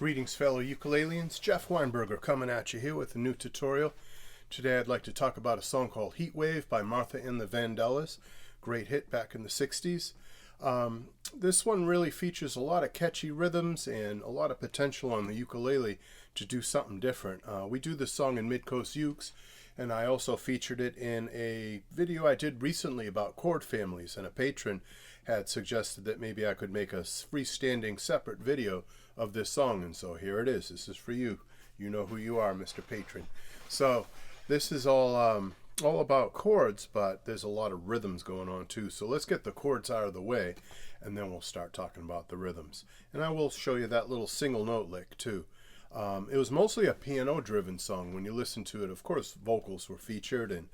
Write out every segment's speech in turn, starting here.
Greetings fellow ukuleleans, Jeff Weinberger coming at you here with a new tutorial. Today I'd like to talk about a song called Heat Wave by Martha and the Vandellas. Great hit back in the 60s. This one really features a lot of catchy rhythms and a lot of potential on the ukulele to do something different. We do this song in Mid-Coast Ukes, and I also featured it in a video I did recently about chord families, and a patron had suggested that maybe I could make a freestanding separate video of this song, and so here it is. This is for you. You know who you are, Mr. Patron. So this is all about chords, but there's a lot of rhythms going on too. So let's get the chords out of the way, and then we'll start talking about the rhythms. And I will show you that little single note lick too. It was mostly a piano-driven song. When you listen to it, of course, vocals were featured, and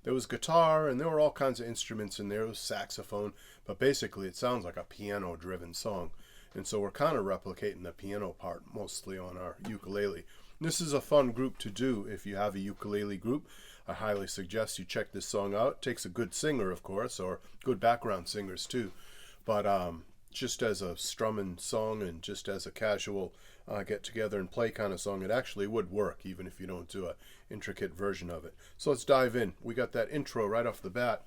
there was guitar, and there were all kinds of instruments in there. There was saxophone, but basically it sounds like a piano-driven song. And so we're kind of replicating the piano part mostly on our ukulele. This is a fun group to do if you have a ukulele group. I highly suggest you check this song out. It takes a good singer, of course, or good background singers too. But just as a strumming song and just as a casual get together and play kind of song, it actually would work even if you don't do an intricate version of it. So let's dive in. We got that intro right off the bat,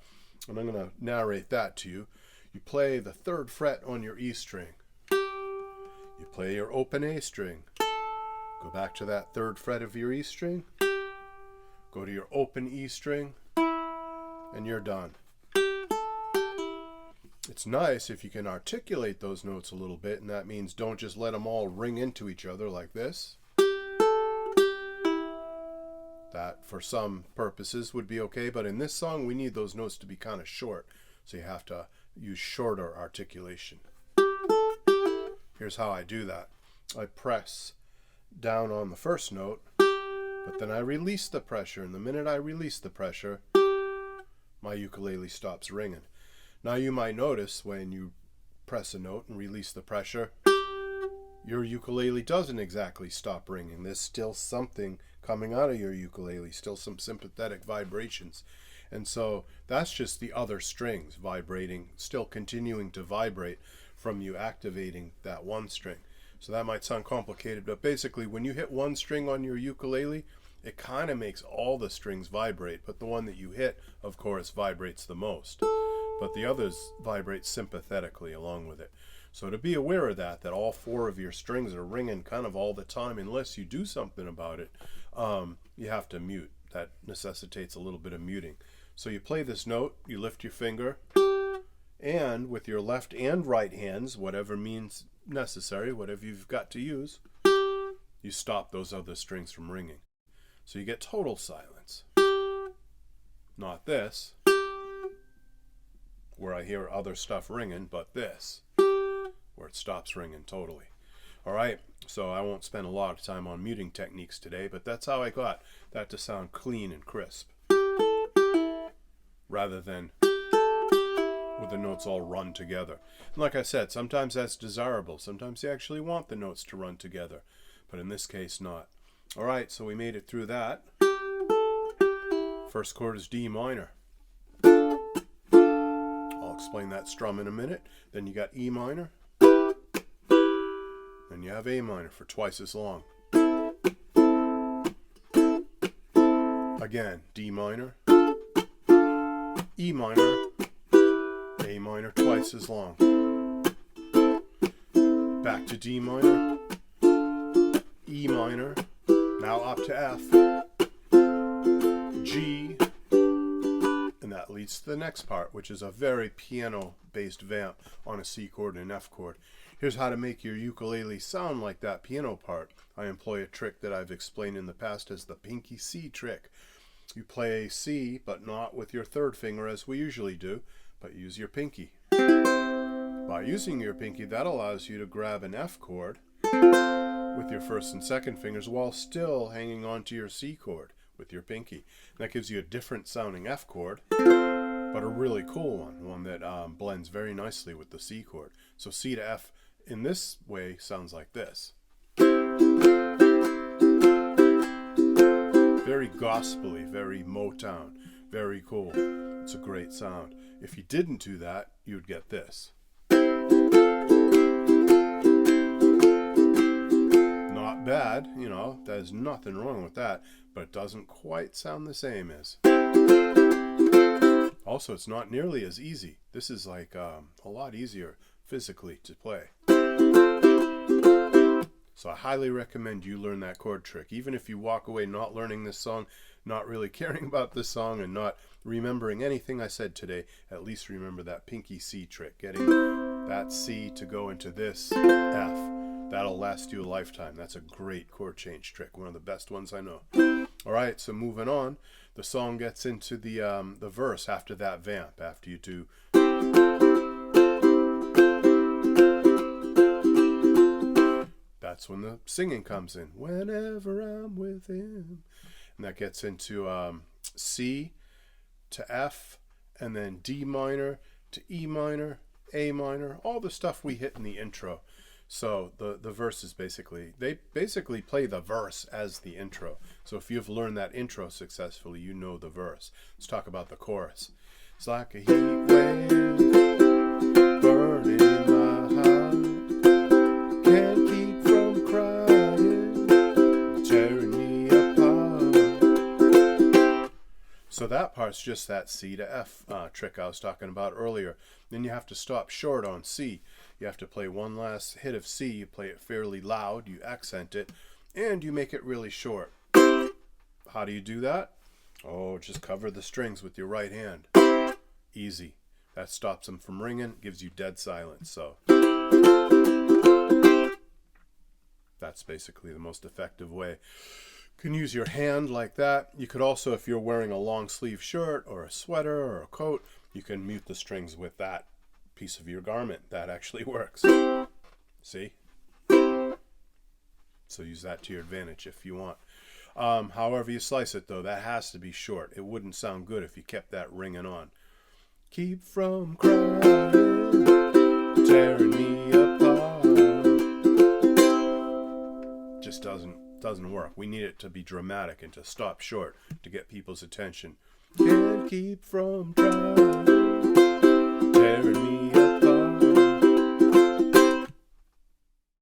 and I'm going to narrate that to you. You play the 3rd fret on your E string. You play your open A string. Go back to that 3rd fret of your E string. Go to your open E string, and you're done. It's nice if you can articulate those notes a little bit, and that means don't just let them all ring into each other like this. That, for some purposes, would be okay, but in this song we need those notes to be kind of short, so you have to use shorter articulation. Here's how I do that. I press down on the first note, but then I release the pressure, and the minute I release the pressure, my ukulele stops ringing. Now you might notice when you press a note and release the pressure, your ukulele doesn't exactly stop ringing. There's still something coming out of your ukulele, still some sympathetic vibrations. And so that's just the other strings vibrating, still continuing to vibrate from you activating that one string. So that might sound complicated, but basically when you hit one string on your ukulele, it kind of makes all the strings vibrate, but the one that you hit, of course, vibrates the most. But the others vibrate sympathetically along with it. So to be aware of that all 4 of your strings are ringing kind of all the time, unless you do something about it, you have to mute. That necessitates a little bit of muting. So you play this note, you lift your finger, and with your left and right hands, whatever means necessary, whatever you've got to use, you stop those other strings from ringing. So you get total silence. Not this, where I hear other stuff ringing, but this, where it stops ringing totally. Alright, so I won't spend a lot of time on muting techniques today, but that's how I got that to sound clean and crisp, rather than with the notes all run together. And like I said, sometimes that's desirable. Sometimes you actually want the notes to run together, but in this case not. Alright, so we made it through that. First chord is D minor. I'll explain that strum in a minute. Then you got E minor. Then you have A minor for twice as long. Again, D minor, E minor, A minor twice as long. Back to D minor, E minor, now up to F, G, and that leads to the next part, which is a very piano-based vamp on a C chord and an F chord. Here's how to make your ukulele sound like that piano part. I employ a trick that I've explained in the past as the pinky C trick. You play C, but not with your 3rd finger as we usually do, but use your pinky. By using your pinky, that allows you to grab an F chord with your 1st and 2nd fingers while still hanging on to your C chord with your pinky. That gives you a different sounding F chord, but a really cool one that blends very nicely with the C chord. So C to F in this way sounds like this. Very gospely, very Motown, very cool. It's a great sound. If you didn't do that, you'd get this. bad, you know, there's nothing wrong with that, but it doesn't quite sound the same as. Also, it's not nearly as easy. This is like a lot easier physically to play. So I highly recommend you learn that chord trick. Even if you walk away not learning this song, not really caring about this song, and not remembering anything I said today, at least remember that pinky C trick. Getting that C to go into this F. That'll last you a lifetime. That's a great chord change trick. One of the best ones I know. All right, so moving on. The song gets into the verse after that vamp. After you do... That's when the singing comes in. Whenever I'm with him. And that gets into C to F, and then D minor to E minor, A minor, all the stuff we hit in the intro. So the verse is they basically play the verse as the intro. So if you've learned that intro successfully, you know the verse. Let's talk about the chorus. It's like a heat wave burning my heart. Can't keep from crying, tearing me apart. So that part's just that C to F trick I was talking about earlier. Then you have to stop short on C. You have to play one last hit of C. You play it fairly loud, you accent it, and you make it really short. How do you do that? Oh, just cover the strings with your right hand. Easy. That stops them from ringing, gives you dead silence. So that's basically the most effective way. You can use your hand like that. You could also, if you're wearing a long sleeve shirt or a sweater or a coat, you can mute the strings with that piece of your garment. That actually works. See? So use that to your advantage if you want. However you slice it, though, that has to be short. It wouldn't sound good if you kept that ringing on. Keep from crying, tearing me apart. Just doesn't work. We need it to be dramatic and to stop short to get people's attention. Can't keep from trying, tearing me